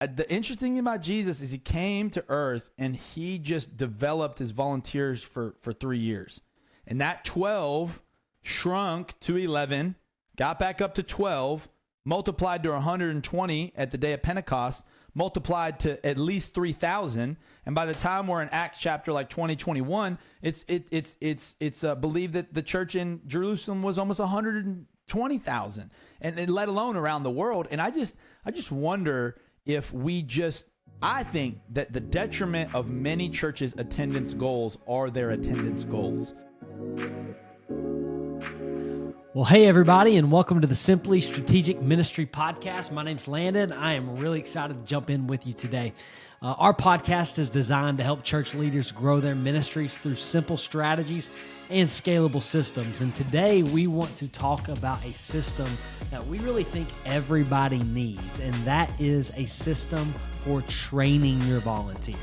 the interesting thing about Jesus is he came to earth and he just developed his volunteers for 3 years. And that 12 shrunk to 11, got back up to 12, multiplied to 120 at the day of Pentecost, multiplied to at least 3,000. And by the time we're in Acts chapter like 2021, it's believed that the church in Jerusalem was almost 120,000, and let alone around the world. And I just wonder if I think that the detriment of many churches' attendance goals are their attendance goals. Well, hey, everybody, and welcome to the Simply Strategic Ministry Podcast. My name's Landon. I am really excited to jump in with you today. Our podcast is designed to help church leaders grow their ministries through simple strategies and scalable systems. And today we want to talk about a system that we really think everybody needs, and that is a system for training your volunteers.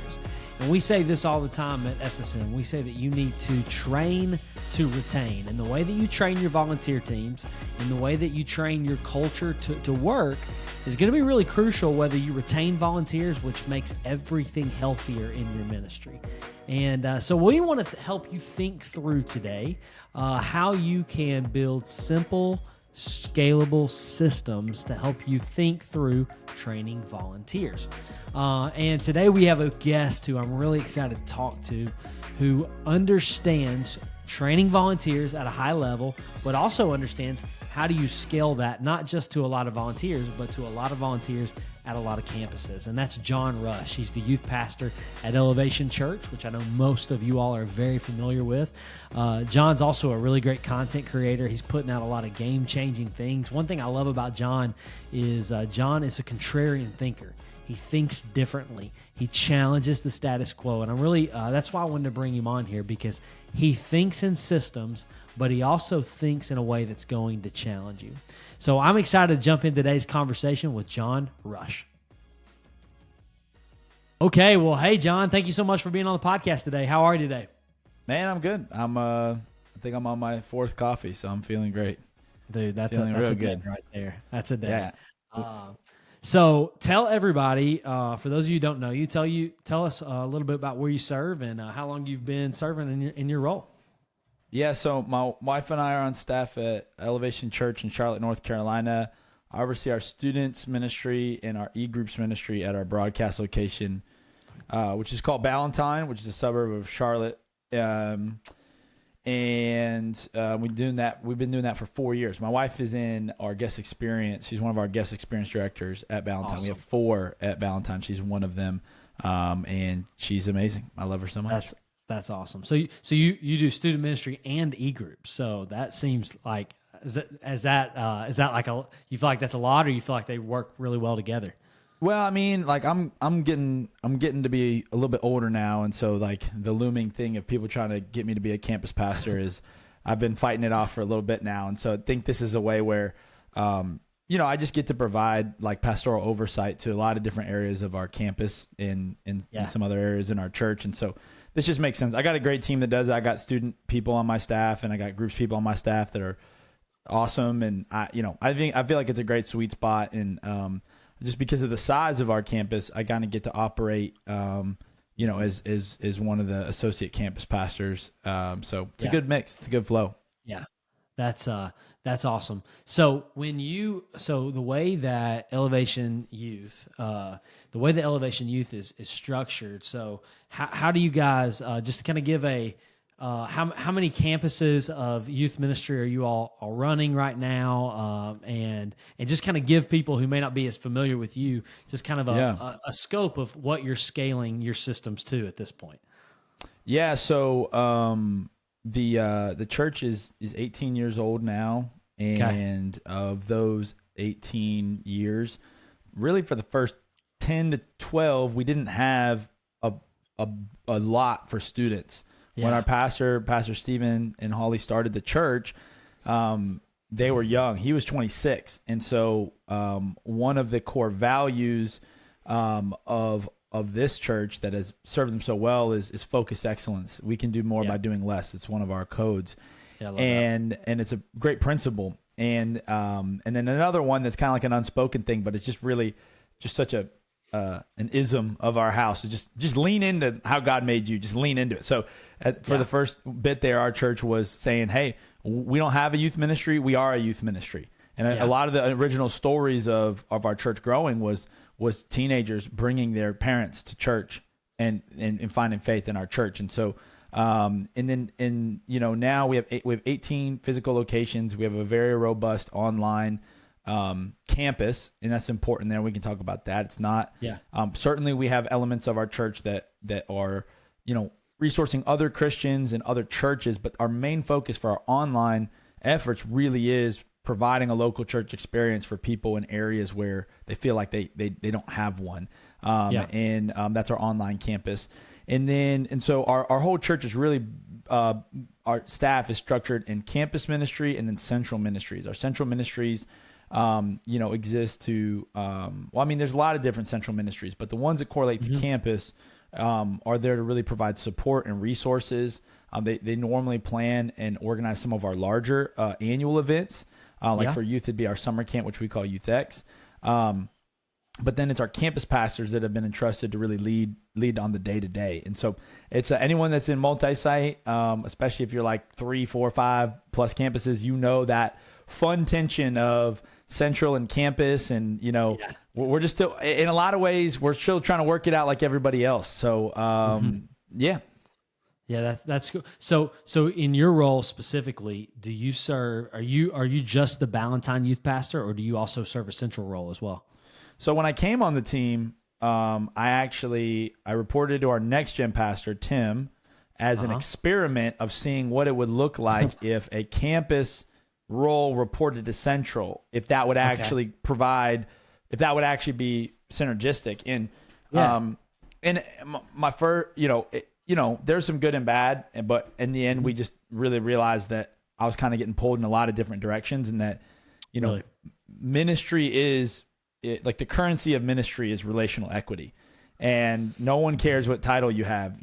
And we say this all the time at SSM. We say that you need to train to retain. And the way that you train your volunteer teams and the way that you train your culture to work is going to be really crucial whether you retain volunteers, which makes everything healthier in your ministry. And so we want to help you think through today how you can build simple, scalable systems to help you think through training volunteers. And today we have a guest who I'm really excited to talk to, who understands training volunteers at a high level, but also understands how do you scale that, not just to a lot of volunteers, but to a lot of volunteers at a lot of campuses. And that's John Rush. He's the youth pastor at Elevation Church, which I know most of you all are very familiar with. John's also a really great content creator. He's putting out a lot of game-changing things. One thing I love about John is John is a contrarian thinker. He thinks differently. He challenges the status quo. And I'm really, that's why I wanted to bring him on here, because he thinks in systems, but he also thinks in a way that's going to challenge you. So I'm excited to jump into today's conversation with John Rush. Okay, well, hey, John, thank you so much for being on the podcast today. How are you today? Man, I'm good. I think I'm on my 4th coffee, so I'm feeling great. Dude, that's feeling a real day good right there. That's a day. Yeah. So tell everybody, for those of you who don't know you, tell us a little bit about where you serve and how long you've been serving in your role. Yeah, so my wife and I are on staff at Elevation Church in Charlotte, North Carolina. I oversee our students ministry and our e-groups ministry at our broadcast location, which is called Ballantyne, which is a suburb of Charlotte. We've been doing that for 4 years. My wife is in our guest experience. She's one of our guest experience directors at Ballantyne. Awesome. We have 4 at Ballantyne. She's one of them, and she's amazing. I love her so much. That's awesome. So you do student ministry and e-groups. So that seems like is that like you feel like that's a lot, or you feel like they work really well together? Well, I mean, like I'm getting to be a little bit older now, and so like the looming thing of people trying to get me to be a campus pastor is I've been fighting it off for a little bit now, and so I think this is a way where I just get to provide like pastoral oversight to a lot of different areas of our campus and some other areas in our church, and so this just makes sense. I got a great team that does it. I got student people on my staff, and I got groups people on my staff that are awesome, and I feel like it's a great sweet spot, and just because of the size of our campus, I kind of get to operate, as one of the associate campus pastors. So it's a good mix. It's a good flow. Yeah, that's awesome. So the way that Elevation Youth, is structured. So how do you guys just to kind of give a how many campuses of youth ministry are you all running right now, and just kind of give people who may not be as familiar with you just kind of a scope of what you're scaling your systems to at this point. Yeah, so the church is 18 years old now, and of those 18 years, really for the first 10 to 12, we didn't have a lot for students. When our Pastor Stephen and Holly started the church, they were young. He was 26. And so one of the core values of this church that has served them so well is focused excellence. We can do more by doing less. It's one of our codes. Yeah, I love that. And it's a great principle. And then another one that's kind of like an unspoken thing, but it's just really just such a an ism of our house. So just lean into how God made you. Just lean into it. So for the first bit there, our church was saying, hey, we don't have a youth ministry. We are a youth ministry. And a lot of the original stories of our church growing was teenagers bringing their parents to church and finding faith in our church. And so, and then now we have 18 physical locations. We have a very robust online campus, and that's important there. We can talk about that. It's not, certainly we have elements of our church that are, resourcing other Christians and other churches, but our main focus for our online efforts really is providing a local church experience for people in areas where they feel like they don't have one. And that's our online campus. And so our whole church is really, our staff is structured in campus ministry and then central ministries. Our central ministries, exist to, there's a lot of different central ministries, but the ones that correlate to campus are there to really provide support and resources. They normally plan and organize some of our larger annual events. For youth, it'd be our summer camp, which we call Youth X. But then it's our campus pastors that have been entrusted to really lead on the day-to-day. And so it's anyone that's in multi-site, especially if you're like 3, 4, 5 plus campuses, that fun tension of central and campus. And, we're just still, in a lot of ways, we're still trying to work it out like everybody else. So, Yeah, that's cool. So in your role specifically, do you serve? Are you just the Ballantyne youth pastor, or do you also serve a central role as well? So when I came on the team, I reported to our next gen pastor Tim as an experiment of seeing what it would look like if a campus role reported to central, if that would actually be synergistic. And my first, there's some good and bad, but in the end, we just really realized that I was kind of getting pulled in a lot of different directions, and that, ministry is like the currency of ministry is relational equity, and no one cares what title you have.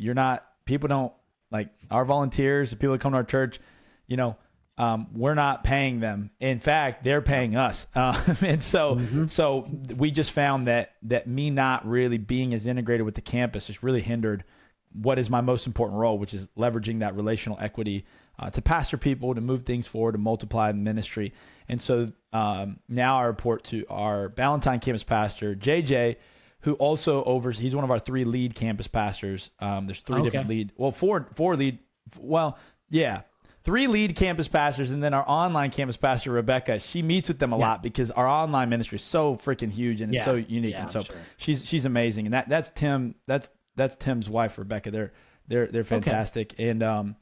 People don't like our volunteers, the people that come to our church, we're not paying them. In fact, they're paying us. And so we just found that me not really being as integrated with the campus just really hindered what is my most important role, which is leveraging that relational equity to pastor people, to move things forward, to multiply the ministry. And so now I report to our Ballantyne campus pastor, JJ, who also he's one of our 3 lead campus pastors. There's 3 different four lead. 3 lead campus pastors, and then our online campus pastor, Rebecca. She meets with them a lot because our online ministry is so freaking huge and it's so unique. And so she's amazing. And that's Tim. That's Tim's wife, Rebecca. They're fantastic. So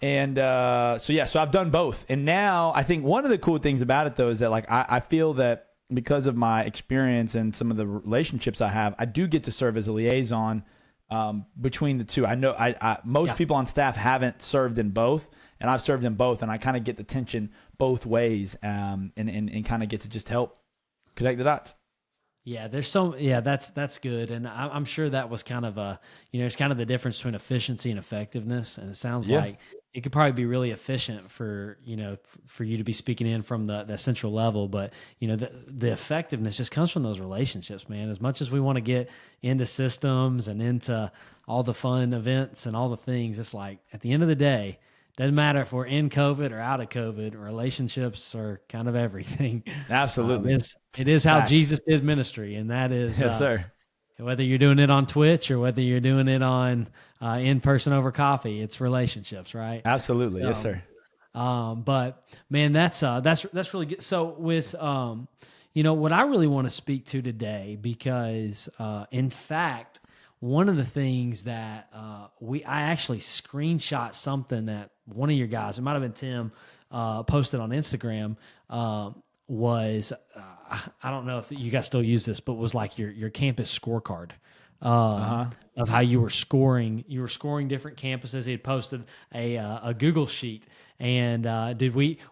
I've done both. And now I think one of the cool things about it though is that I feel that because of my experience and some of the relationships I have, I do get to serve as a liaison between the two. I know most people on staff haven't served in both, and I've served in both, and I kind of get the tension both ways, and kind of get to just help connect the dots. Yeah, that's good. And I'm sure that was kind of it's kind of the difference between efficiency and effectiveness. And it sounds like it could probably be really efficient for you to be speaking in from the central level. But, the effectiveness just comes from those relationships, man. As much as we want to get into systems and into all the fun events and all the things, it's like at the end of the day, doesn't matter if we're in COVID or out of COVID, relationships are kind of everything. Absolutely. It is how Jesus did ministry, and that is yes, sir. Whether you're doing it on Twitch or whether you're doing it on in person over coffee, it's relationships, right? Absolutely, yes, sir. But man, that's really good. So with what I really want to speak to today, because in fact, one of the things that I actually screenshot something that one of your guys, it might have been Tim, posted on Instagram, was I don't know if you guys still use this, but was like your campus scorecard of how you were scoring. You were scoring different campuses. He had posted a Google sheet, and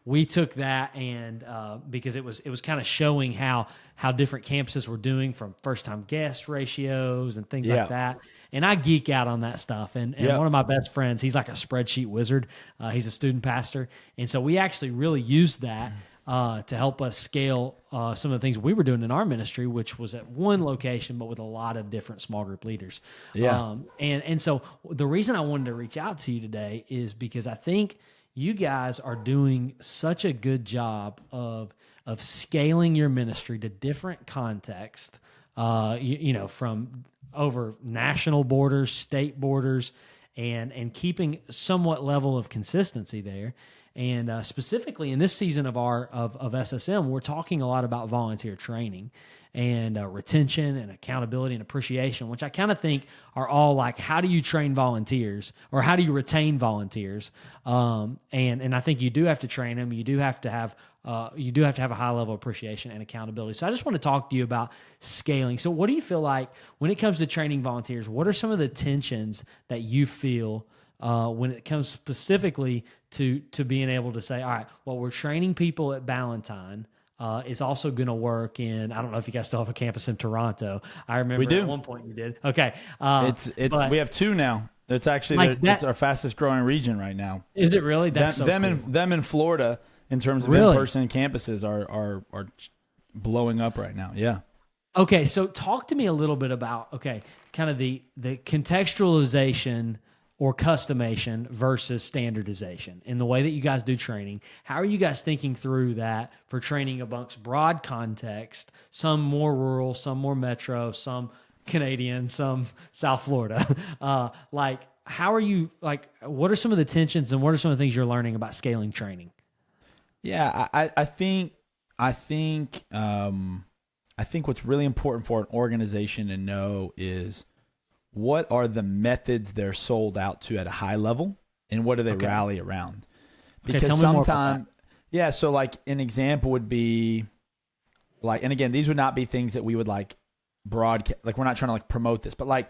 we took that, and because it was kind of showing how different campuses were doing from first time guest ratios and things like that. And I geek out on that stuff. And one of my best friends, he's like a spreadsheet wizard. He's a student pastor, and so we actually really used that to help us scale some of the things we were doing in our ministry, which was at one location, but with a lot of different small group leaders. Yeah. And so the reason I wanted to reach out to you today is because I think you guys are doing such a good job of scaling your ministry to different contexts, from over national borders, state borders, and keeping somewhat level of consistency there. And specifically in this season of SSM, we're talking a lot about volunteer training and retention and accountability and appreciation, which I kind of think are all like, how do you train volunteers or how do you retain volunteers? And I think you do have to train them. You do have to have a high level of appreciation and accountability. So I just want to talk to you about scaling. So what do you feel like when it comes to training volunteers? What are some of the tensions that you feel when it comes specifically to being able to say, all right, well, we're training people at Ballantyne. It's also going to work in, I don't know if you guys still have a campus in Toronto. I remember We do. at one point you did. Okay. We have two now. It's actually, like it's our fastest growing region right now. Is it really? That's them in Florida in terms of in-person campuses are blowing up right now. Yeah. Okay. So talk to me a little bit about, kind of the contextualization or customation versus standardization in the way that you guys do training. How are you guys thinking through that for training amongst broad context, some more rural, some more metro, some Canadian, some South Florida? How are you, what are some of the tensions and what are some of the things you're learning about scaling training? Yeah, I think what's really important for an organization to know is what are the methods they're sold out to at a high level, and what do they rally around? Because sometimes, so like an example would be and again, these would not be things that we would broadcast. We're not trying to promote this, but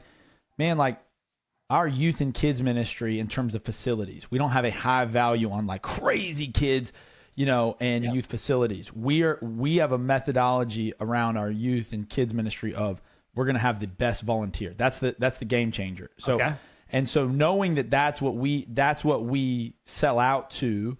our youth and kids ministry in terms of facilities, we don't have a high value on crazy kids, and youth facilities. We have a methodology around our youth and kids ministry of we're going to have the best volunteer. That's the game changer. So, and so knowing that's what we sell out to,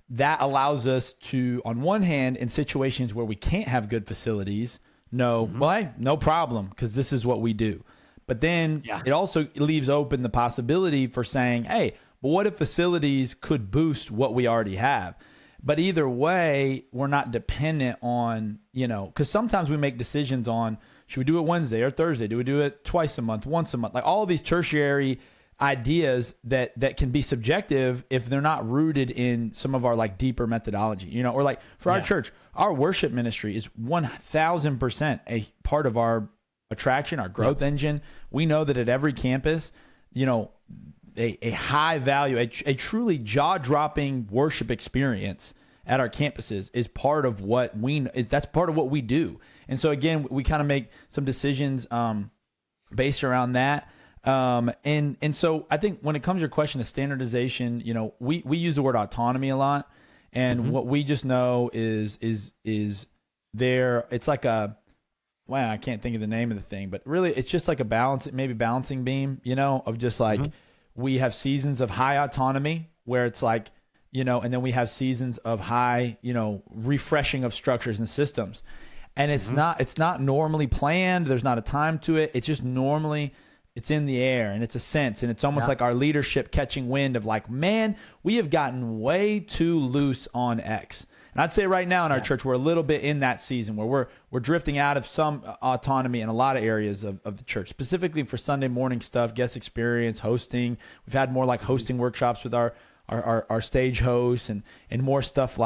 that allows us to, on one hand, in situations where we can't have good facilities, well, hey, no problem, because this is what we do. But then it also leaves open the possibility for saying, hey, but what if facilities could boost what we already have? But either way, we're not dependent on, because sometimes we make decisions on, should we do it Wednesday or Thursday? Do we do it twice a month, once a month? All of these tertiary ideas that can be subjective if they're not rooted in some of our deeper methodology, or for our church, our worship ministry is 1,000% a part of our attraction, our growth engine. We know that at every campus, a high value, a truly jaw-dropping worship experience at our campuses is part of what that's part of what we do. And so again, we kind of make some decisions based around that. And so I think when it comes to your question of standardization, we use the word autonomy a lot. And what we just know is there, it's like I can't think of the name of the thing, but really it's just like a balancing beam, of just we have seasons of high autonomy where it's and then we have seasons of high, refreshing of structures and systems. And it's not normally planned. There's not a time to it. It's just normally, it's in the air and it's a sense. And it's almost like our leadership catching wind of man, we have gotten way too loose on X. And I'd say right now in our church, we're a little bit in that season where we're drifting out of some autonomy in a lot of areas of the church, specifically for Sunday morning stuff, guest experience, hosting. We've had more hosting workshops with our stage hosts and more stuff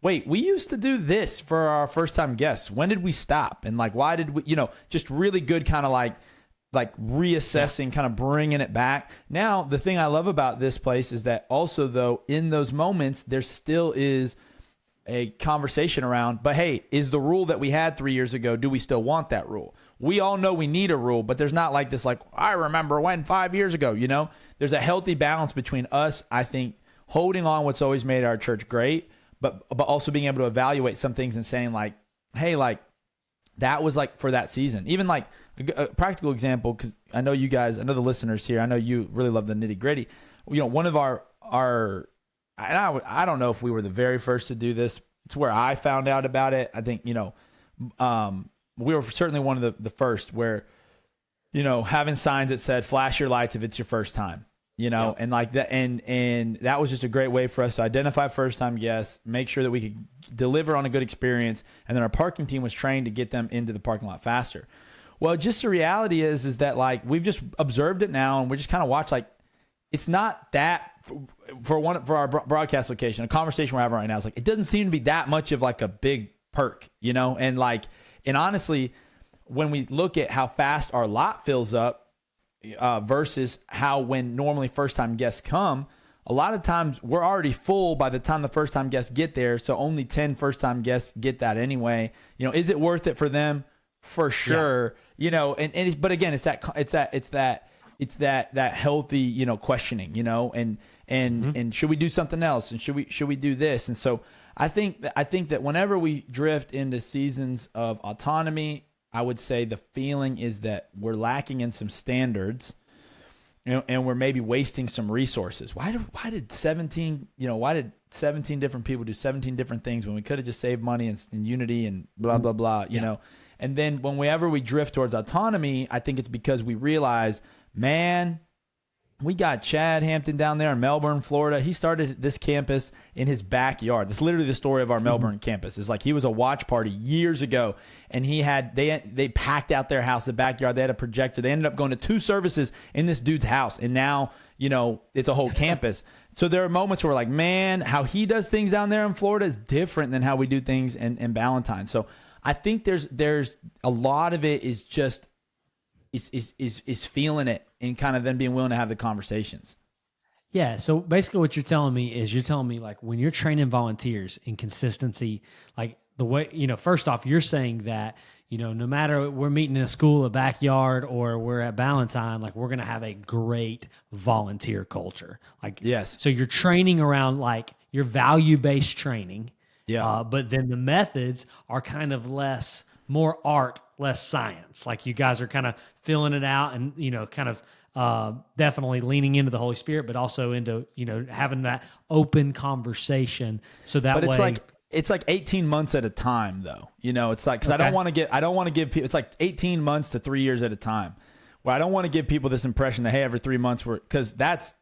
wait, we used to do this for our first time guests. When did we stop? And why did we, just really good kind of reassessing, kind of bringing it back. Now, the thing I love about this place is that also though, in those moments, there still is a conversation around, but hey, is the rule that we had 3 years ago, do we still want that rule? We all know we need a rule, but there's not this I remember when 5 years ago, there's a healthy balance between us, I think, holding on what's always made our church great, but also being able to evaluate some things and saying hey, that was for that season. Even a practical example, because I know the listeners here, I know you really love the nitty gritty. One of our I don't know if we were the very first to do this, it's where I found out about it. I think, we were certainly one of the first where, having signs that said flash your lights if it's your first time, and like that. And that was just a great way for us to identify first time guests, make sure that we could deliver on a good experience. And then our parking team was trained to get them into the parking lot faster. Well, just the reality is that like, we've just observed it now and we just kind of watch, like, it's not that for our broadcast location, a conversation we're having right now is like, it doesn't seem to be that much of like a big perk, and honestly, when we look at how fast our lot fills up versus how when normally first-time guests come, a lot of times we're already full by the time the first-time guests get there. So only 10 first-time guests get that anyway. Is it worth it for them? For sure. Yeah. But again, it's that healthy, questioning, and should we do something else? And should we do this? And so I think that whenever we drift into seasons of autonomy, I would say the feeling is that we're lacking in some standards, and we're maybe wasting some resources. Why did 17 different people do 17 different things when we could have just saved money and unity and blah, blah, blah, you know? And then whenever we drift towards autonomy, I think it's because we realize, man, we got Chad Hampton down there in Melbourne, Florida. He started this campus in his backyard. That's literally the story of our Melbourne campus. It's like he was a watch party years ago, and they packed out their house, the backyard. They had a projector. They ended up going to 2 services in this dude's house, and now it's a whole campus. So there are moments where we're like, man, how he does things down there in Florida is different than how we do things in Ballantyne. So I think there's a lot of it is just is feeling it and kind of then being willing to have the conversations. Yeah. So basically what you're telling me like when you're training volunteers in consistency, like the way, first off, you're saying that, no matter we're meeting in a school, a backyard, or we're at Ballantyne, like we're going to have a great volunteer culture. Like, yes. So you're training around like your value-based training. Yeah. But then the methods are kind of more art, less science. Like you guys are kind of filling it out and, kind of definitely leaning into the Holy Spirit, but also into, having that open conversation. So that way. It's like 18 months at a time though. It's like, cause I don't want to give people, it's like 18 months to 3 years at a time. Well, I don't want to give people this impression that, hey, every 3 months cause that's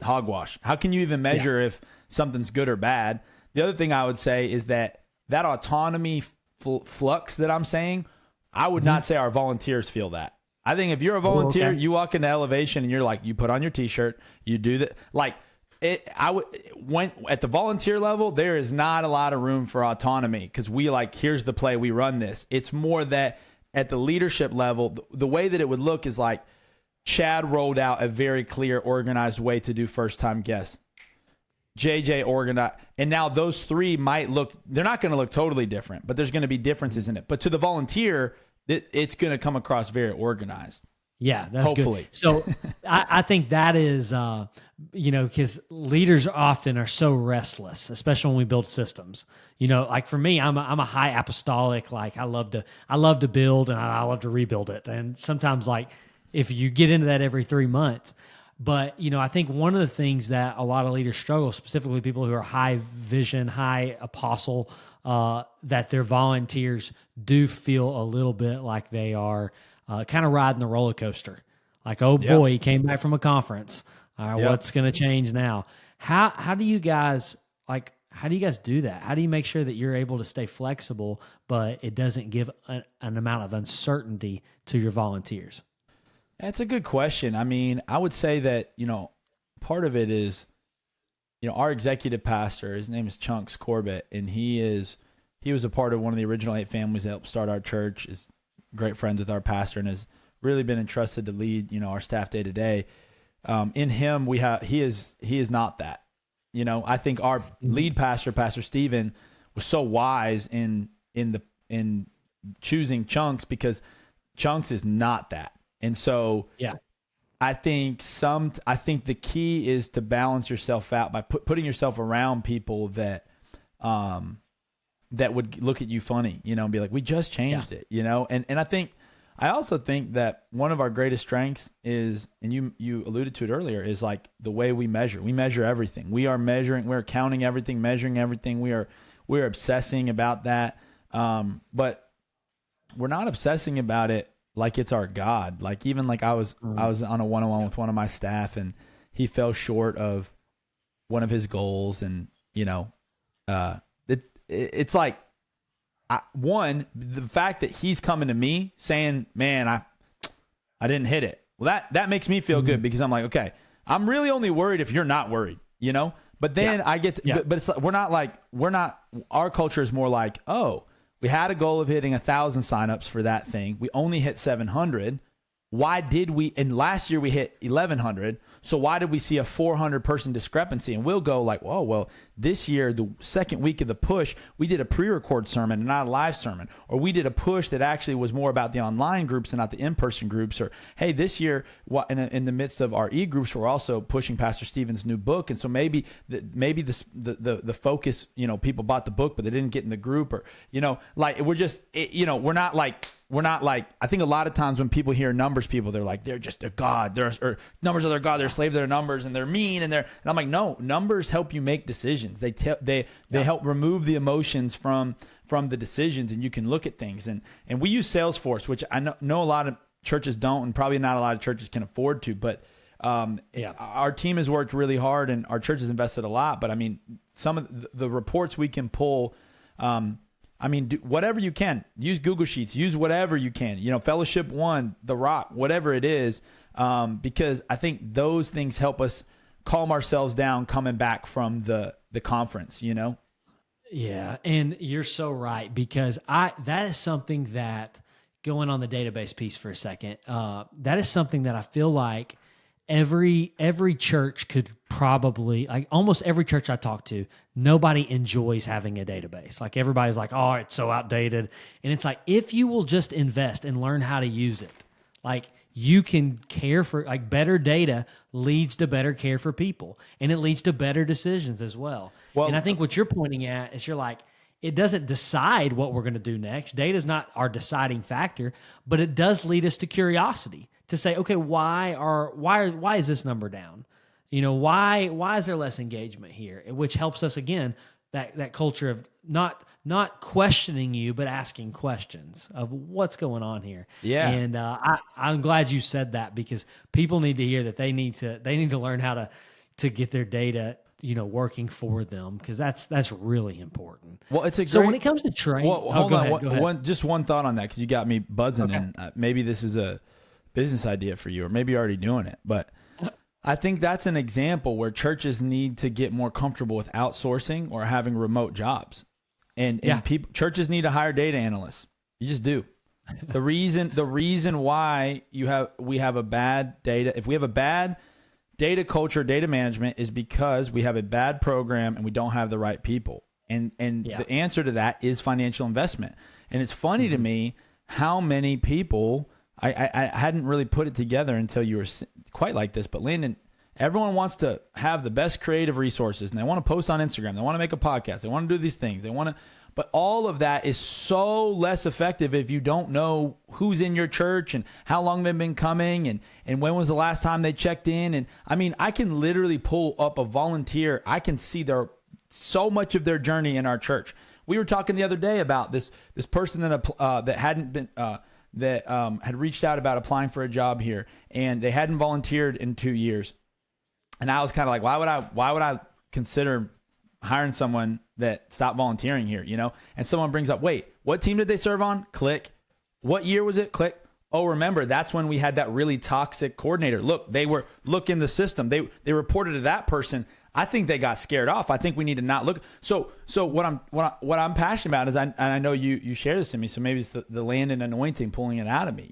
hogwash. How can you even measure if something's good or bad? The other thing I would say is that autonomy flux that I'm saying, I would not say our volunteers feel that. I think if you're a volunteer, you walk into Elevation and you're like, you put on your t-shirt, you do that. Like when at the volunteer level, there is not a lot of room for autonomy because we here's the play, we run this. It's more that at the leadership level, the way that it would look is like Chad rolled out a very clear, organized way to do first time guests. JJ organized, and now those 3 they're not going to look totally different, but there's going to be differences in it. But to the volunteer, it's going to come across very organized. Yeah, that's hopefully good. So I think that is, because leaders often are so restless, especially when we build systems. Like for me, I'm a high apostolic. Like I love to build and I love to rebuild it. And sometimes if you get into that every 3 months. But, I think one of the things that a lot of leaders struggle, specifically people who are high vision, high apostle, that their volunteers do feel a little bit like they are kind of riding the roller coaster. Like, oh boy, he came back from a conference. What's going to change now? How do you guys do that? How do you make sure that you're able to stay flexible, but it doesn't give an amount of uncertainty to your volunteers? That's a good question. I mean, I would say that, part of it is, our executive pastor, his name is Chunks Corbett, and he was a part of one of the original 8 families that helped start our church, is great friends with our pastor, and has really been entrusted to lead, our staff day to day. In him, he is not that. I think our lead pastor, Pastor Stephen, was so wise in choosing Chunks because Chunks is not that. And so I think the key is to balance yourself out by putting yourself around people that would look at you funny, and be like, we just changed it, and I also think that one of our greatest strengths is, and you alluded to it earlier, is like the way we measure. We measure everything. We're counting everything, measuring everything. we're obsessing about that. But we're not obsessing about it like it's our God. Like even like I was on a one-on-one with one of my staff, and he fell short of one of his goals, and it's like the fact that he's coming to me saying, "Man, I didn't hit it." Well, that makes me feel good, because I'm like, okay, I'm really only worried if you're not worried, But then I get, but it's like, we're not. Our culture is more like, oh, we had a goal of hitting 1,000 signups for that thing. We only hit 700. Why did we? And last year we hit 1,100. So why did we see a 400 person discrepancy? And we'll go like, whoa, well, this year, the second week of the push, we did a pre-record sermon and not a live sermon. Or we did a push that actually was more about the online groups and not the in-person groups. Or, hey, this year, in the midst of our e-groups, we're also pushing Pastor Stephen's new book. And so maybe the focus, people bought the book, but they didn't get in the group. Or, like we're just, we're not like, I think a lot of times when people hear numbers people, they're like, they're just a God. Or numbers are their God. They're a slave to their numbers, and they're mean. And I'm like, no, numbers help you make decisions. They help remove the emotions from the decisions, and you can look at things. And we use Salesforce, which I know a lot of churches don't, and probably not a lot of churches can afford to, but our team has worked really hard, and our church has invested a lot. But I mean, some of the reports we can pull, do whatever you can. Use Google Sheets. Use whatever you can. Fellowship One, The Rock, whatever it is, because I think those things help us calm ourselves down coming back from the conference. Yeah, and you're so right, because that is something that, going on the database piece for a second, that is something that I feel like every church could probably, like almost every church I talk to, nobody enjoys having a database. Like everybody's like, oh, it's so outdated. And it's like, if you will just invest and learn how to use it, like you can care for, like better data leads to better care for people, and it leads to better decisions as well. And I think what you're pointing at is, you're like, it doesn't decide what we're going to do next. Data is not our deciding factor, but it does lead us to curiosity, to say, okay, why is this number down? Why is there less engagement here? Which helps us, again, that culture of not questioning you, but asking questions of what's going on here. Yeah. And I'm glad you said that, because people need to hear that they need to learn how to get their data working for them, because that's really important. Well, so when it comes to training, hold on. Go ahead. Just one thought on that, because you got me buzzing, and maybe this is a business idea for you, or maybe you're already doing it, but I think that's an example where churches need to get more comfortable with outsourcing or having remote jobs, and churches need to hire data analysts. You just do. The reason why we have a bad data, if we have a bad data culture, data management, is because we have a bad program and we don't have the right people. And the answer to that is financial investment. And it's funny to me how many people, I hadn't really put it together until you were quite like this, but Landon, everyone wants to have the best creative resources, and they want to post on Instagram. They want to make a podcast. They want to do these things. But all of that is so less effective if you don't know who's in your church and how long they've been coming and when was the last time they checked in. And I mean, I can literally pull up a volunteer. I can see so much of their journey in our church. We were talking the other day about this person that hadn't been had reached out about applying for a job here, and they hadn't volunteered in 2 years. And I was kind of like, why would I consider hiring someone that stopped volunteering here, And someone brings up, wait, what team did they serve on? Click. What year was it? Click. Oh, remember, that's when we had that really toxic coordinator. Look in the system. They reported to that person. I think they got scared off. I think we need to not look. So what I'm passionate about is, I know you share this to me, so maybe it's the Landon anointing pulling it out of me,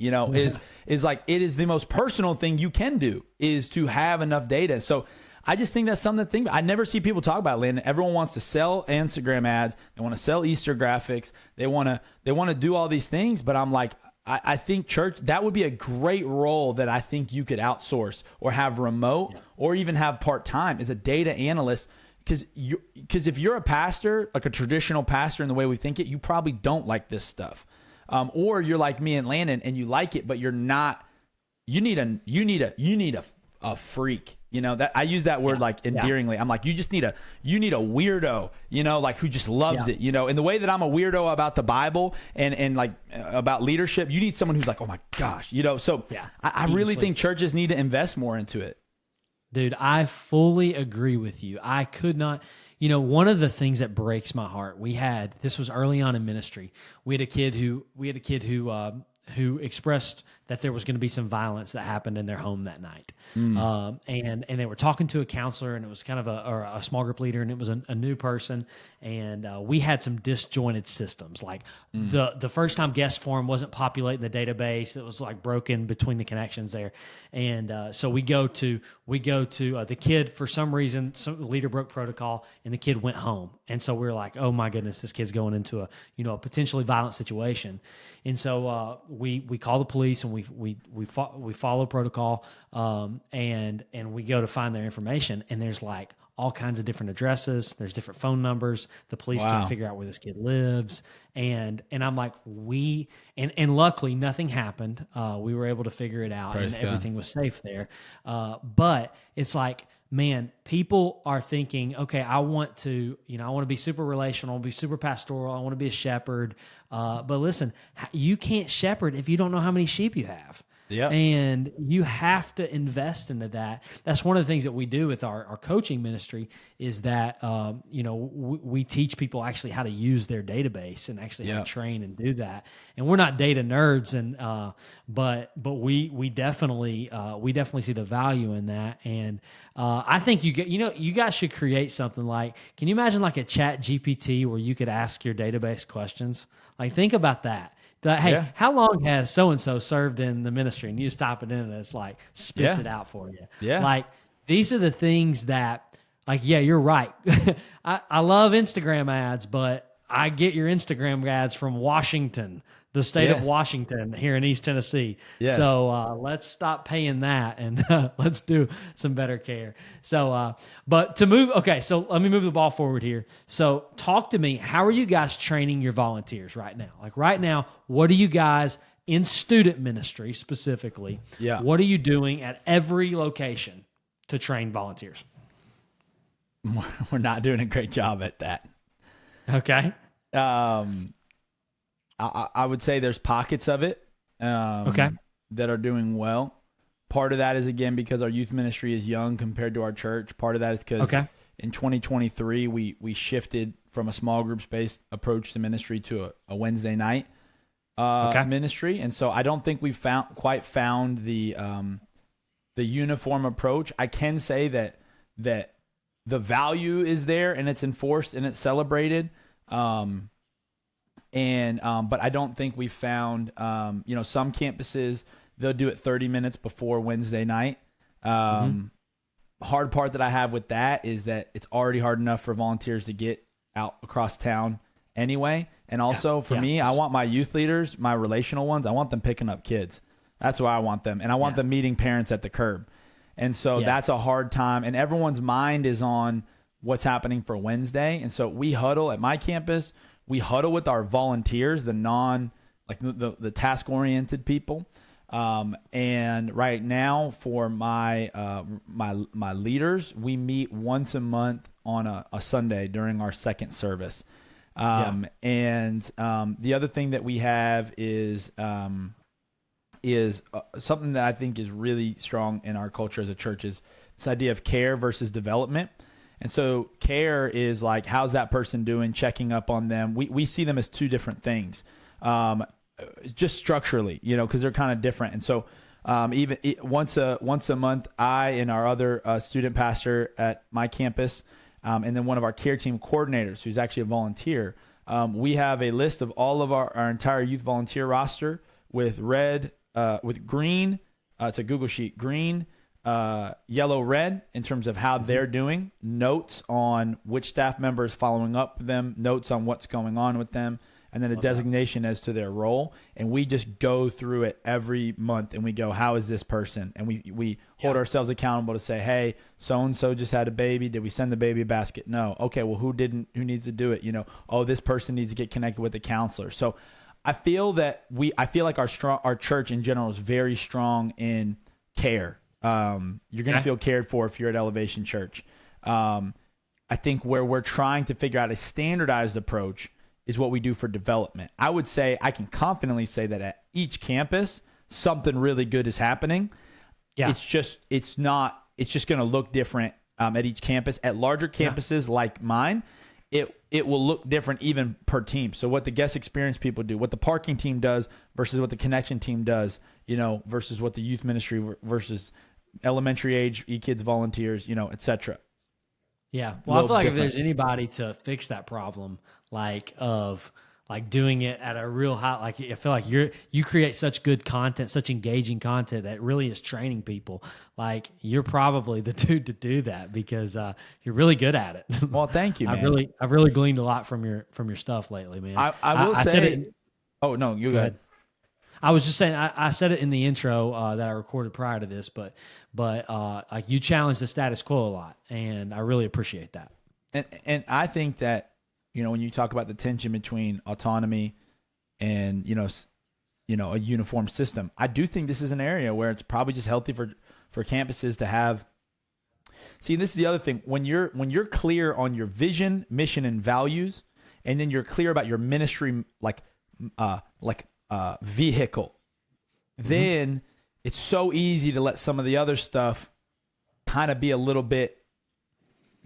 is like, it is the most personal thing you can do, is to have enough data. So I just think that's something to think about. I never see people talk about, Landon. Everyone wants to sell Instagram ads. They want to sell Easter graphics. They want to do all these things. But I'm like, I think church, that would be a great role that I think you could outsource or have remote or even have part-time, as a data analyst. Because if you're a pastor, like a traditional pastor in the way we think it, you probably don't like this stuff. Or you're like me and Landon and you like it, but you're not, you need a freak. That I use that word like endearingly. I'm like, you need a weirdo, like who just loves it, in the way that I'm a weirdo about the Bible and like about leadership. You need someone who's like, oh my gosh, so I really think churches need to invest more into it. Dude, I fully agree with you. I could not, one of the things that breaks my heart, this was early on in ministry. We had a kid who expressed that there was going to be some violence that happened in their home that night. And they were talking to a counselor, and it was kind of a small group leader, and it was a new person. And we had some disjointed systems. Like the first time guest form wasn't populating the database. It was like broken between the connections there. And so we go to the kid, for some reason, the leader broke protocol, and the kid went home. And so we were like, oh my goodness, this kid's going into a potentially violent situation. And so we call the police, and we follow protocol, and we go to find their information, and there's like all kinds of different addresses. There's different phone numbers. The police can't figure out where this kid lives, and I'm like, and luckily nothing happened. We were able to figure it out, and everything was safe there. But it's like, man, people are thinking, okay, I want to be super relational, I want to be super pastoral, I want to be a shepherd. But listen, you can't shepherd if you don't know how many sheep you have. Yeah. And you have to invest into that. That's one of the things that we do with our coaching ministry is that, we teach people actually how to use their database and actually how to train and do that. And we're not data nerds, but we definitely see the value in that. And I think you guys should create something like, can you imagine like a Chat GPT where you could ask your database questions? Like, think about that. Hey, how long has so-and-so served in the ministry? And you just type it in, and it's like spits it out for you. Yeah. Like, these are the things that, like, you're right. I love Instagram ads, but I get your Instagram ads from Washington, the state of Washington here in East Tennessee. Yes. So let's stop paying that, and let's do some better care. So, but to move, okay, so let me move the ball forward here. So talk to me, how are you guys training your volunteers right now? Like right now, what are you guys in student ministry specifically? Yeah. What are you doing at every location to train volunteers? We're not doing a great job at that. Okay. I would say there's pockets of it that are doing well. Part of that is, again, because our youth ministry is young compared to our church. Part of that is because in 2023, we shifted from a small groups-based approach to ministry to a Wednesday night ministry. And so I don't think we've quite found the uniform approach. I can say that the value is there, and it's enforced, and it's celebrated. But I don't think we found, some campuses, they'll do it 30 minutes before Wednesday night. Hard part that I have with that is that it's already hard enough for volunteers to get out across town anyway. And also for me, I want my youth leaders, my relational ones, I want them picking up kids. That's where I want them. And I want them meeting parents at the curb. And so that's a hard time. And everyone's mind is on what's happening for Wednesday. And so we huddle at my campus. We huddle with our volunteers, the task-oriented people. And right now for my leaders, we meet once a month on a Sunday during our second service. And the other thing that we have is something that I think is really strong in our culture as a church is this idea of care versus development. And so care is like, how's that person doing, checking up on them. We see them as two different things, just structurally, because they're kind of different. And so even once a month, I and our other student pastor at my campus, and then one of our care team coordinators, who's actually a volunteer, we have a list of all of our entire youth volunteer roster with green, it's a Google sheet, green, yellow, red in terms of how they're doing, notes on which staff member is following up with them, notes on what's going on with them, and then a designation as to their role. And we just go through it every month and we go, how is this person? And we hold ourselves accountable to say, hey, so-and-so just had a baby. Did we send the baby a basket? No. Okay, well, who needs to do it? This person needs to get connected with a counselor. So I feel like our church in general is very strong in care. You're going to feel cared for if you're at Elevation Church. I think where we're trying to figure out a standardized approach is what we do for development. I would say, I can confidently say that at each campus, something really good is happening. Yeah. It's just going to look different at each campus. At larger campuses like mine, it will look different even per team. So what the guest experience people do, what the parking team does versus what the connection team does, versus what the youth ministry versus elementary age e-kids volunteers, et cetera. Yeah. Well, I feel like if there's anybody to fix that problem, doing it at a real high, I feel like you create such good content, such engaging content that really is training people. You're probably the dude to do that because you're really good at it. Well, thank you, man. I've really gleaned a lot from your stuff lately, man. I will say. Oh no, you go ahead. I was just saying, I said it in the intro that I recorded prior to this, but you challenge the status quo a lot, and I really appreciate that. And I think that, when you talk about the tension between autonomy and, a uniform system, I do think this is an area where it's probably just healthy for campuses to have. See, this is the other thing. When you're clear on your vision, mission, and values, and then you're clear about your ministry, vehicle, then it's so easy to let some of the other stuff kind of be a little bit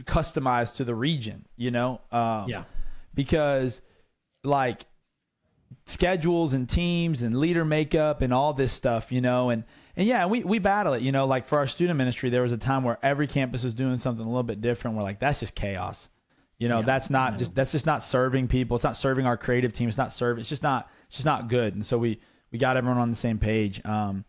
customized to the region, because schedules and teams and leader makeup and all this stuff, and we battle it, for our student ministry, there was a time where every campus was doing something a little bit different. We're like, that's just chaos. That's just not serving people. It's not serving our creative team. It's just not good. And so we got everyone on the same page. I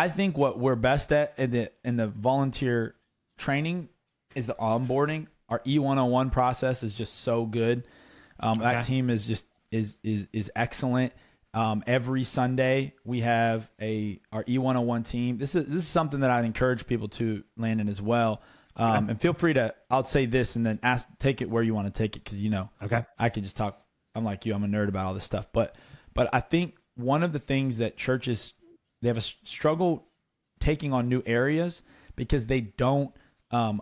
think what we're best at in the volunteer training is the onboarding. Our E101 process is just so good. That team is excellent. Every Sunday we have our E101 team. This is something that I'd encourage people to, Landon, as well. And feel free to, I'll say this and then take it where you want to take it. Cause I could just talk. I'm like you, I'm a nerd about all this stuff, but I think one of the things that churches, they have a struggle taking on new areas because they don't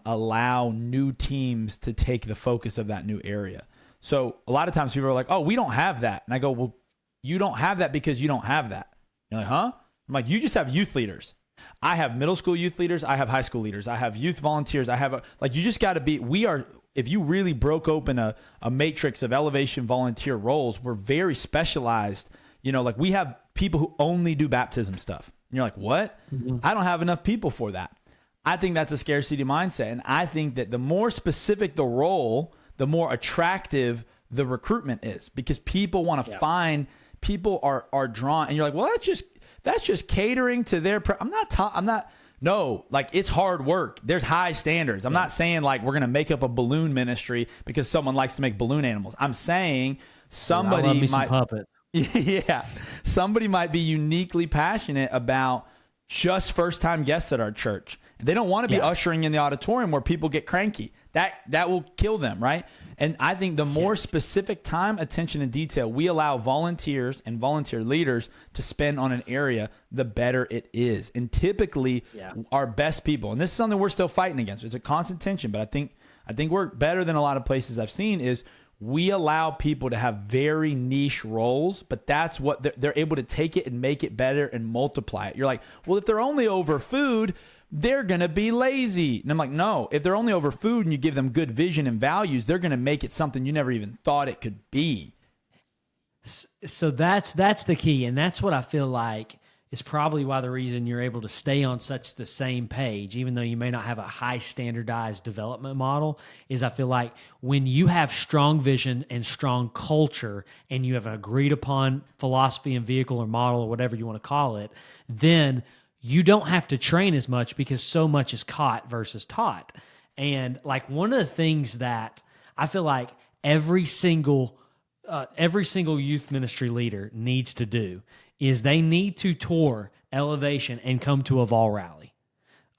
allow new teams to take the focus of that new area. So a lot of times people are like, oh, we don't have that. And I go, well, you don't have that because you don't have that. You're like, huh? I'm like, you just have youth leaders. I have middle school youth leaders. I have high school leaders. I have youth volunteers. You just got to be, if you really broke open a matrix of elevation volunteer roles, we're very specialized. We have people who only do baptism stuff. And you're like, what? Mm-hmm. I don't have enough people for that. I think that's a scarcity mindset. And I think that the more specific the role, the more attractive the recruitment is, because people want to find, people are drawn. And you're like, well, that's just catering to their, no, it's hard work. There's high standards. I'm not saying we're going to make up a balloon ministry because someone likes to make balloon animals. I'm saying somebody might, puppets. Yeah, somebody might be uniquely passionate about just first-time guests at our church. They don't want to be ushering in the auditorium where people get cranky. That will kill them, right? And I think the more specific time, attention, and detail we allow volunteers and volunteer leaders to spend on an area, the better it is. And typically, our best people, and this is something we're still fighting against. It's a constant tension, but I think we're better than a lot of places I've seen is we allow people to have very niche roles, but that's what they're able to take it and make it better and multiply it. You're like, well, if they're only over food, they're going to be lazy. And I'm like, no, if they're only over food and you give them good vision and values, they're going to make it something you never even thought it could be. So that's the key. And that's what I feel like is probably why the reason you're able to stay on such the same page, even though you may not have a high standardized development model, is I feel like when you have strong vision and strong culture and you have an agreed upon philosophy and vehicle or model or whatever you want to call it, then you don't have to train as much because so much is caught versus taught. And one of the things that I feel like every single youth ministry leader needs to do is they need to tour Elevation and come to a Vol Rally.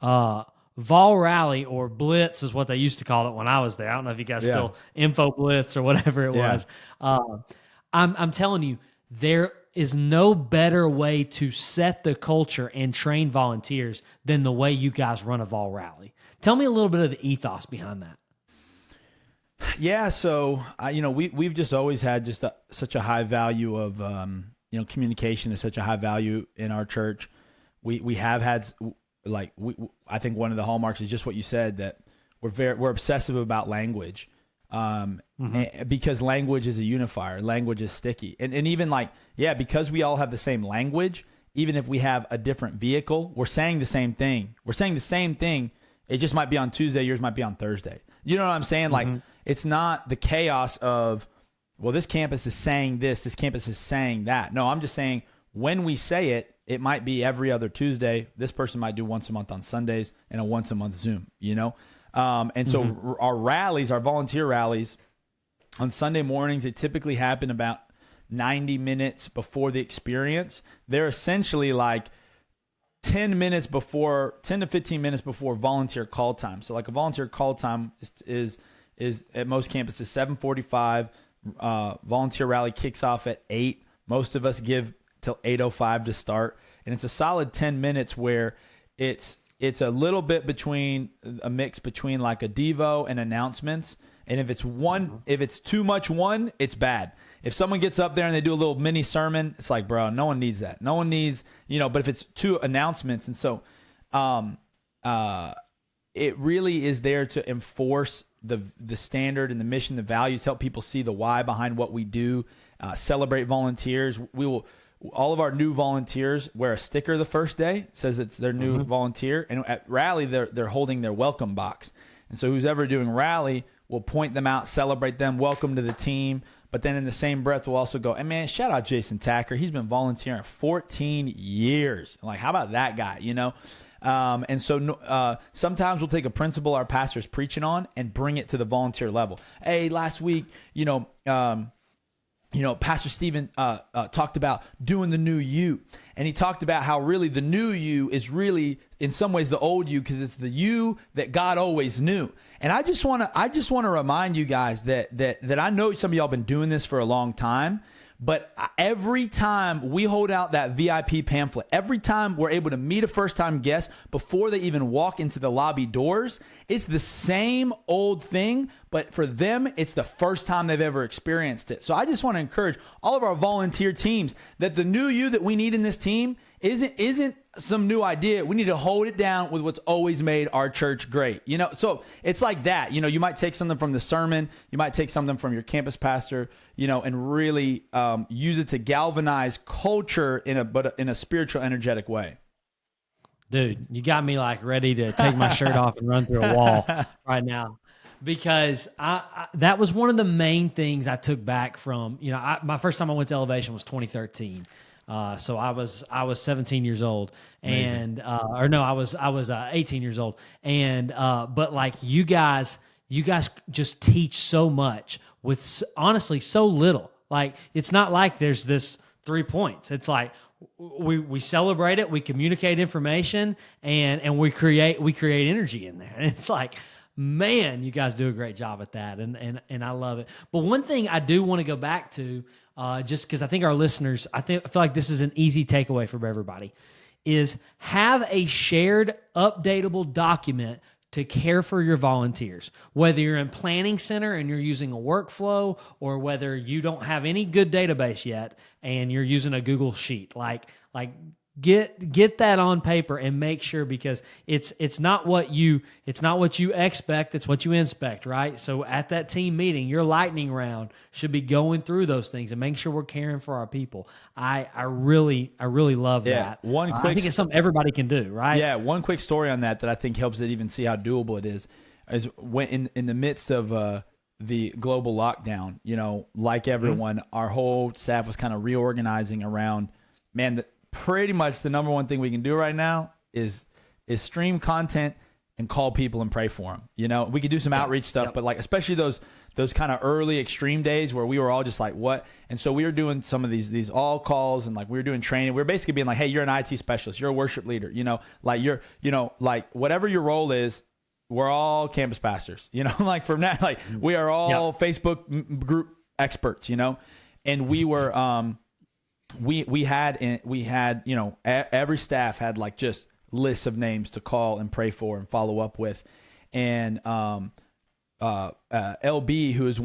Vol Rally or Blitz is what they used to call it when I was there. I don't know if you guys still Info Blitz or whatever it was. I'm telling you, is no better way to set the culture and train volunteers than the way you guys run a vol rally. Tell me a little bit of the ethos behind that. Yeah, so we've just always had just such a high value of communication is such a high value in our church. We have had I think one of the hallmarks is just what you said, that we're obsessive about language, because language is a unifier. Language is sticky, and even because we all have the same language, even if we have a different vehicle, we're saying the same thing. We're saying the same thing. It just might be on Tuesday. Yours might be on Thursday. You know what I'm saying? Like, it's not the chaos of, well, this campus is saying this campus is saying that. No, I'm just saying when we say it, it might be every other Tuesday. This person might do once a month on Sundays and a once a month Zoom, And so our rallies, our volunteer rallies on Sunday mornings, they typically happen about 90 minutes before the experience. They're essentially like 10 to 15 minutes before volunteer call time. So like a volunteer call time is at most campuses 7:45. Volunteer rally kicks off at 8. Most of us give till 8:05 to start, and it's a solid 10 minutes where it's a little bit between a mix between like a devo and announcements. And if it's too much it's bad. If someone gets up there and they do a little mini sermon, it's like, bro, no one needs that. No one needs, but if it's two announcements. And so it really is there to enforce the standard and the mission, the values, help people see the why behind what we do, celebrate volunteers. All of our new volunteers wear a sticker the first day. It says it's their new volunteer. And at rally, they're holding their welcome box. And so who's ever doing rally will point them out, celebrate them, welcome to the team. But then in the same breath, we'll also go, hey, man, shout out Jason Tacker. He's been volunteering 14 years. Like, how about that guy, And so sometimes we'll take a principle our pastor's preaching on and bring it to the volunteer level. Hey, last week, Pastor Stephen talked about doing the new you. And he talked about how really the new you is really, in some ways, the old you, because it's the you that God always knew. And I just want to remind you guys that I know some of y'all been doing this for a long time. But every time we hold out that VIP pamphlet, every time we're able to meet a first-time guest before they even walk into the lobby doors, it's the same old thing, but for them, it's the first time they've ever experienced it. So I just want to encourage all of our volunteer teams that the new you that we need in this team isn't some new idea. We need to hold it down with what's always made our church great. So it's like that. You might take something from the sermon, you might take something from your campus pastor, and really use it to galvanize culture in a spiritual, energetic way. Dude, you got me like ready to take my shirt off and run through a wall right now, because I that was one of the main things I took back from, my first time I went to Elevation was 2013. So I was 17 years old, and I was 18 years old, and but like you guys just teach so much with honestly so little. Like, it's not like there's this 3 points. It's like we celebrate it, we communicate information, and we create energy in there. And it's like, man, you guys do a great job at that, and I love it. But one thing I do want to go back to, just because I think our listeners, I feel like this is an easy takeaway for everybody, is have a shared, updatable document to care for your volunteers. Whether you're in planning center and you're using a workflow, or whether you don't have any good database yet and you're using a Google Sheet, like get that on paper and make sure, because it's not what you expect, it's what you inspect, right? So at that team meeting, your lightning round should be going through those things and make sure we're caring for our people. I really love that. I think it's something everybody can do, right? Yeah, one quick story on that I think helps it even see how doable it is when in the midst of the global lockdown, like everyone, our whole staff was kind of reorganizing around, pretty much the number one thing we can do right now is stream content and call people and pray for them. We could do some outreach stuff, but like, especially those kind of early extreme days where we were all just like, what? And so we were doing some of these all calls, and like we were doing training. We were basically being like, hey, you're an IT specialist, you're a worship leader, like whatever your role is, we're all campus pastors, like from that, like we are all Facebook group experts, and we were, we had every staff had like just lists of names to call and pray for and follow up with, and LB, who is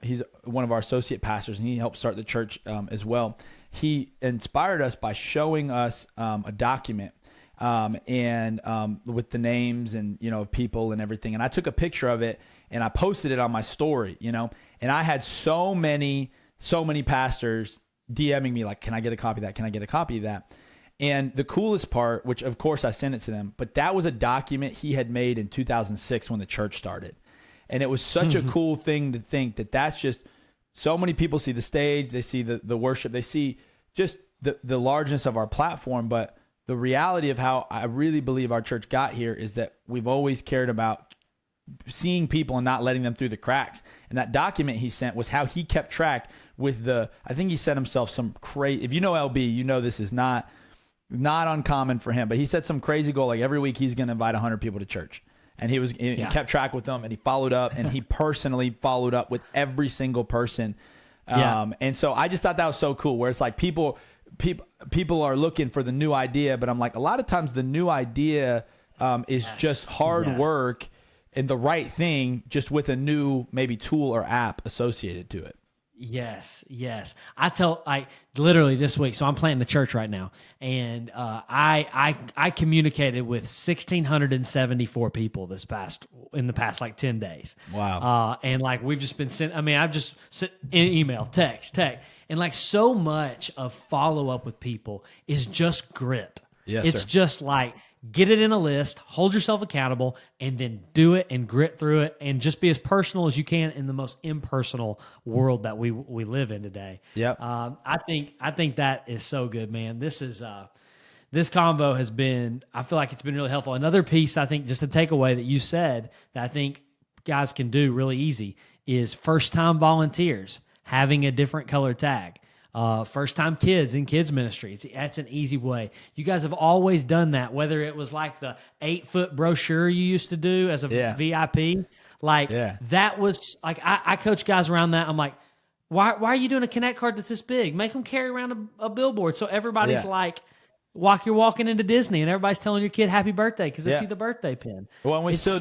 he's one of our associate pastors, and he helped start the church as well. He inspired us by showing us a document and with the names and of people and everything. And I took a picture of it and I posted it on my story, and I had so many pastors DMing me like, "Can I get a copy of that? Can I get a copy of that?" And the coolest part, which of course I sent it to them, but that was a document he had made in 2006 when the church started. And it was such a cool thing to think that that's just so many people see the stage, they see the worship, they see just the largeness of our platform. But the reality of how I really believe our church got here is that we've always cared about seeing people and not letting them through the cracks. And that document he sent was how he kept track with I think he set himself some crazy, if you know LB, this is not uncommon for him, but he set some crazy goal. Like every week he's going to invite 100 people to church. And he kept track with them, and he followed up, and he personally followed up with every single person. And so I just thought that was so cool, where it's like people are looking for the new idea, but I'm like, a lot of times the new idea is just hard work and the right thing, just with a new maybe tool or app associated to it. Yes. I literally this week, so I'm planting the church right now, and I communicated with 1,674 people in the past like 10 days. Wow. And like we've just been sent. I mean, I've just sent email, text, and like so much of follow up with people is just grit. Yes, it's sir. just like, get it in a list, hold yourself accountable, and then do it and grit through it, and just be as personal as you can in the most impersonal world that we live in today. Yep. I think that is so good, man. This convo has been, I feel like it's been really helpful. Another piece, I think, just a takeaway that you said that I think guys can do really easy is first-time volunteers having a different color tag. First-time kids in kids ministry. That's an easy way. You guys have always done that, whether it was like the 8-foot brochure you used to do as a VIP. That was like, I coach guys around that. I'm like, why are you doing a Connect card that's this big? Make them carry around a billboard so everybody's like, you're walking into Disney and everybody's telling your kid happy birthday because they see the birthday pin. Well, and we still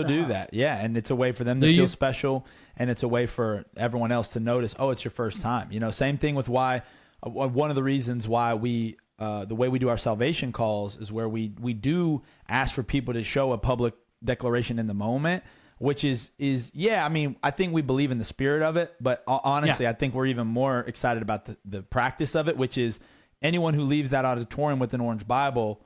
do that. Yeah, and it's a way for them to feel special, and it's a way for everyone else to notice, oh, it's your first time. Same thing with why one of the reasons why we the way we do our salvation calls is where we do ask for people to show a public declaration in the moment, which is I mean, I think we believe in the spirit of it, but honestly, I think we're even more excited about the practice of it, which is anyone who leaves that auditorium with an orange Bible,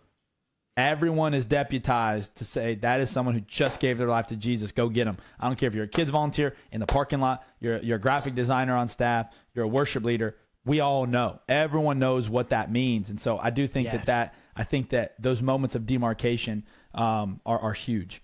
everyone is deputized to say that is someone who just gave their life to Jesus. Go get them. I don't care if you're a kids volunteer in the parking lot, you're a graphic designer on staff, you're a worship leader. We all know. Everyone knows what that means. And so I do think I think that those moments of demarcation are huge.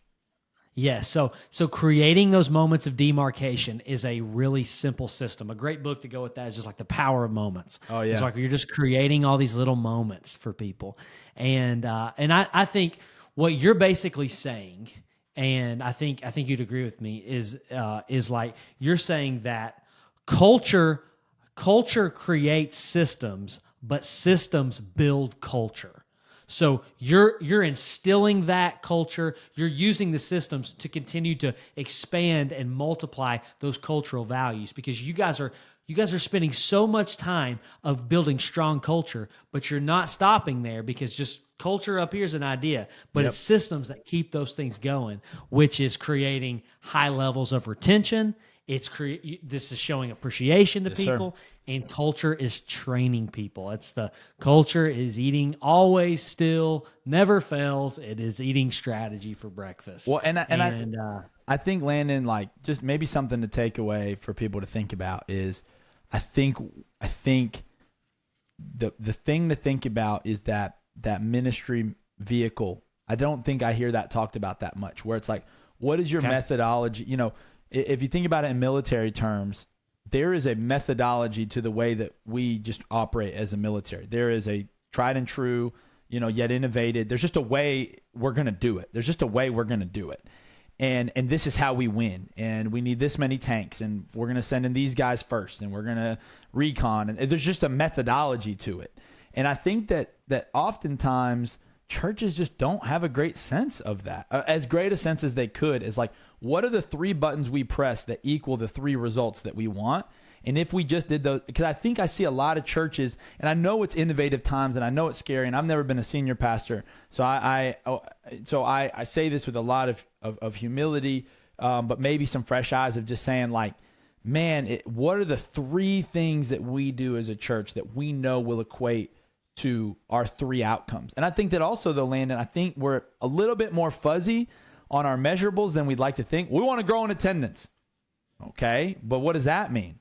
Yes. So creating those moments of demarcation is a really simple system. A great book to go with that is just like The Power of Moments. Oh yeah. It's like you're just creating all these little moments for people. And I think what you're basically saying, and I think you'd agree with me, is like you're saying that culture creates systems, but systems build culture. So you're instilling that culture. You're using the systems to continue to expand and multiply those cultural values, because you guys are spending so much time of building strong culture, but you're not stopping there, because just culture up here is an idea, but it's systems that keep those things going, which is creating high levels of retention. This is showing appreciation to people, and culture is training people. It's the culture is eating always, still, never fails. It is eating strategy for breakfast. Well, I think, Landon, like just maybe something to take away for people to think about is, I think the thing to think about is that ministry vehicle. I don't think I hear that talked about that much, where it's like, what is your methodology? If you think about it in military terms, there is a methodology to the way that we just operate as a military. There is a tried and true, yet innovated. There's just a way we're going to do it. and this is how we win, and we need this many tanks, and we're going to send in these guys first, and we're going to recon, and there's just a methodology to it. And I think that oftentimes churches just don't have a great sense of that, as great a sense as they could, is like, what are the 3 buttons we press that equal the 3 results that we want? And if we just did those, because I think I see a lot of churches, and I know it's innovative times, and I know it's scary, and I've never been a senior pastor, so I say this with a lot of humility, but maybe some fresh eyes of just saying, like, man, what are the 3 things that we do as a church that we know will equate to our 3 outcomes? And I think that also, though, Landon, I think we're a little bit more fuzzy on our measurables than we'd like to think. We want to grow in attendance, okay, but what does that mean?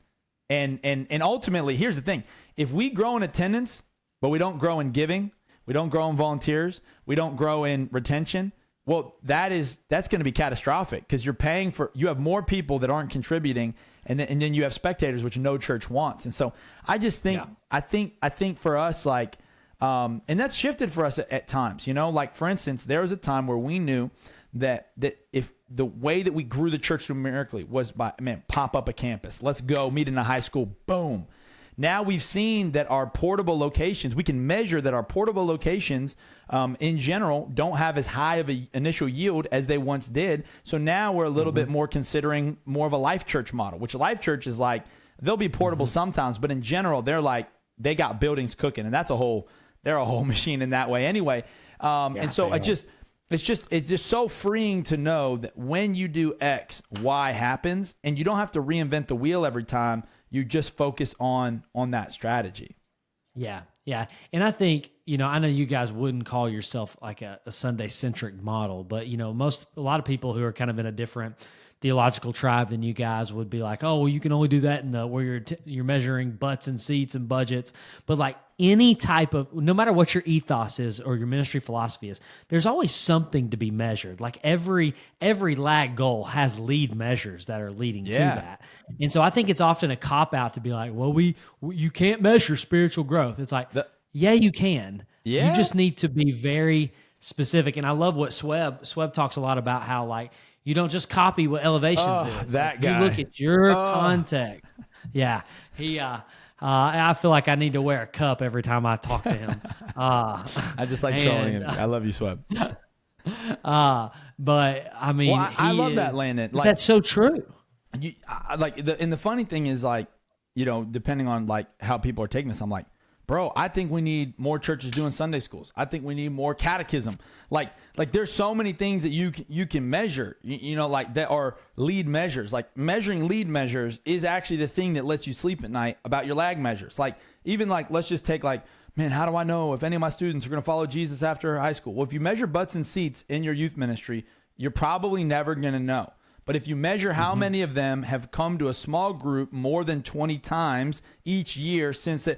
And ultimately, here's the thing. If we grow in attendance, but we don't grow in giving, we don't grow in volunteers, we don't grow in retention, well, that's going to be catastrophic, because you have more people that aren't contributing, and then you have spectators, which no church wants. And so I just think, I think for us, like, and that's shifted for us at times, like, for instance, there was a time where we knew that if the way that we grew the church numerically was by, pop up a campus. Let's go meet in a high school. Boom. Now we've seen that our portable locations, we can measure that our portable locations in general don't have as high of an initial yield as they once did. So now we're a little bit more considering more of a life church model, which life church is like, they'll be portable sometimes, but in general, they're like, they got buildings cooking, and they're a whole machine in that way anyway. And so it's just so freeing to know that when you do X, Y happens, and you don't have to reinvent the wheel every time. You just focus on that strategy. Yeah. And I think, I know you guys wouldn't call yourself like a Sunday-centric model, but, a lot of people who are kind of in a different theological tribe than you guys would be like, oh, well, you can only do that where you're measuring butts and seats and budgets. But like any type of, no matter what your ethos is or your ministry philosophy is, there's always something to be measured. Like every lag goal has lead measures that are leading to that. And so I think it's often a cop out to be like, well, you can't measure spiritual growth. It's like, yeah, you can. Yeah. You just need to be very specific. And I love what Sweb talks a lot about, how like, you don't just copy what Elevations is. That guy. You look at your context. Yeah. I feel like I need to wear a cup every time I talk to him. I just like trolling him. I love you, Sweb. But I mean, I love that, Landon. Like, that's so true. And the funny thing is, like, depending on like how people are taking this, I'm like, bro, I think we need more churches doing Sunday schools. I think we need more catechism. Like there's so many things that you can measure, like that are lead measures. Like measuring lead measures is actually the thing that lets you sleep at night about your lag measures. Like even like, let's just take like, man, how do I know if any of my students are going to follow Jesus after high school? Well, if you measure butts and seats in your youth ministry, you're probably never going to know. But if you measure how many of them have come to a small group more than 20 times each year since it,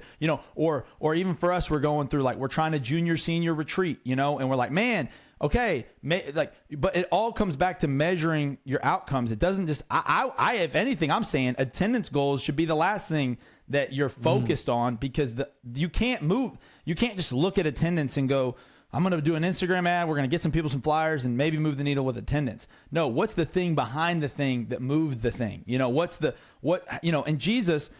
or even for us, we're going through, like, we're trying to junior, senior retreat, and we're like, man, okay, but it all comes back to measuring your outcomes. It doesn't just, if anything, I'm saying attendance goals should be the last thing that you're focused on, because you can't just look at attendance and go, I'm going to do an Instagram ad. We're going to get some people some flyers and maybe move the needle with attendance. No, what's the thing behind the thing that moves the thing? And Jesus,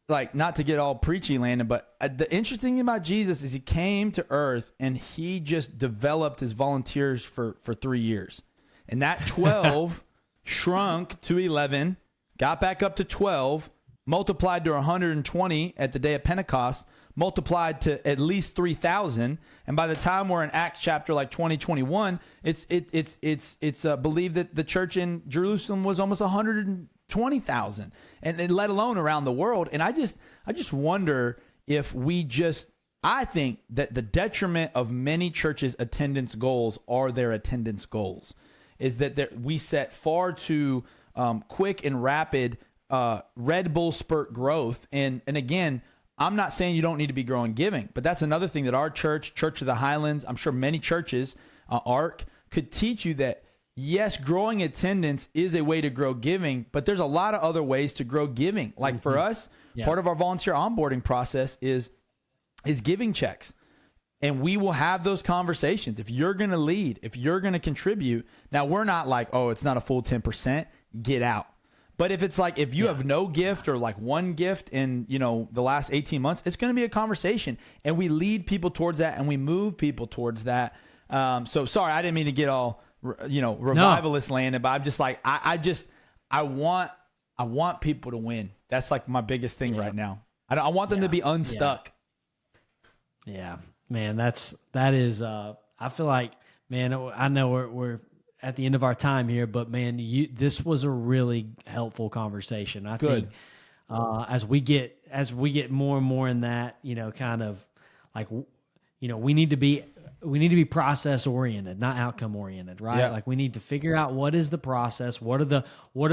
like, not to get all preachy, Landon, but the interesting thing about Jesus is he came to earth and he just developed his volunteers for 3 years. And that 12 shrunk to 11, got back up to 12, multiplied to 120 at the day of Pentecost, multiplied to at least 3,000, and by the time we're in Acts chapter like 2021, it's believed that the church in Jerusalem was almost 120,000, and let alone around the world. And I just wonder if I think that the detriment of many churches' attendance goals are their attendance goals, is that we set far too quick and rapid Red Bull spurt growth, and again, I'm not saying you don't need to be growing giving, but that's another thing that our Church of the Highlands, I'm sure many churches, ARC, could teach you that, yes, growing attendance is a way to grow giving, but there's a lot of other ways to grow giving. Like for us, part of our volunteer onboarding process is giving checks. And we will have those conversations. If you're going to lead, if you're going to contribute, now we're not like, oh, it's not a full 10%, get out. But if it's like, if you have no gift or like one gift in, the last 18 months, it's going to be a conversation, and we lead people towards that and we move people towards that. So sorry, I didn't mean to get all, revivalist Landon, but I'm just like, I want people to win. That's like my biggest thing right now. I want them to be unstuck. Yeah, man, that is, I feel like, man, I know we're at the end of our time here, but man, this was a really helpful conversation. I think as we get more and more in that, kind of like, we need to be process oriented, not outcome oriented, right? Yeah. Like we need to figure out what is the process, what are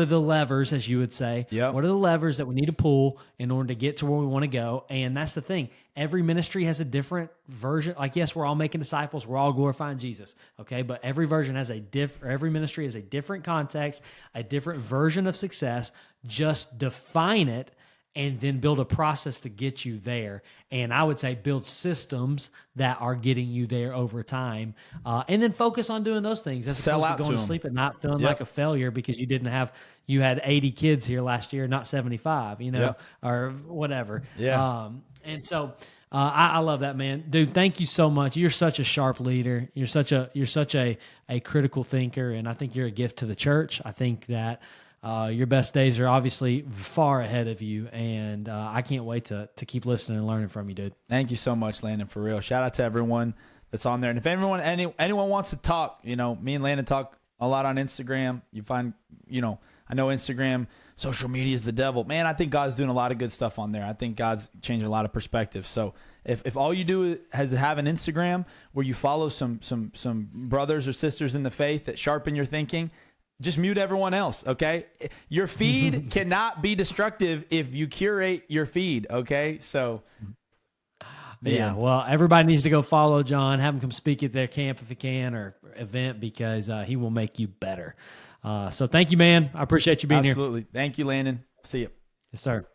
the levers, as you would say, what are the levers that we need to pull in order to get to where we want to go. And that's the thing. Every ministry has a different version. Like, yes, we're all making disciples. We're all glorifying Jesus. Okay. But every version has every ministry has a different context, a different version of success. Just define it and then build a process to get you there. And I would say build systems that are getting you there over time. And then focus on doing those things as opposed to going to sleep at night feeling like a failure because you had 80 kids here last year, not 75, or whatever. Yeah. And so I love that, man. Dude, thank you so much. You're such a sharp leader. You're such a critical thinker, and I think you're a gift to the church. I think that your best days are obviously far ahead of you, and I can't wait to keep listening and learning from you, dude. Thank you so much, Landon, for real. Shout out to everyone that's on there. And if anyone wants to talk, me and Landon talk a lot on Instagram. You find, I know Instagram, social media is the devil. Man, I think God's doing a lot of good stuff on there. I think God's changing a lot of perspectives. So if all you do is have an Instagram where you follow some brothers or sisters in the faith that sharpen your thinking, just mute everyone else, okay? Your feed cannot be destructive if you curate your feed, okay? So, yeah, well, everybody needs to go follow John, have him come speak at their camp if he can or event because he will make you better. So thank you, man. I appreciate you being here. Absolutely. Thank you, Landon. See you. Yes, sir.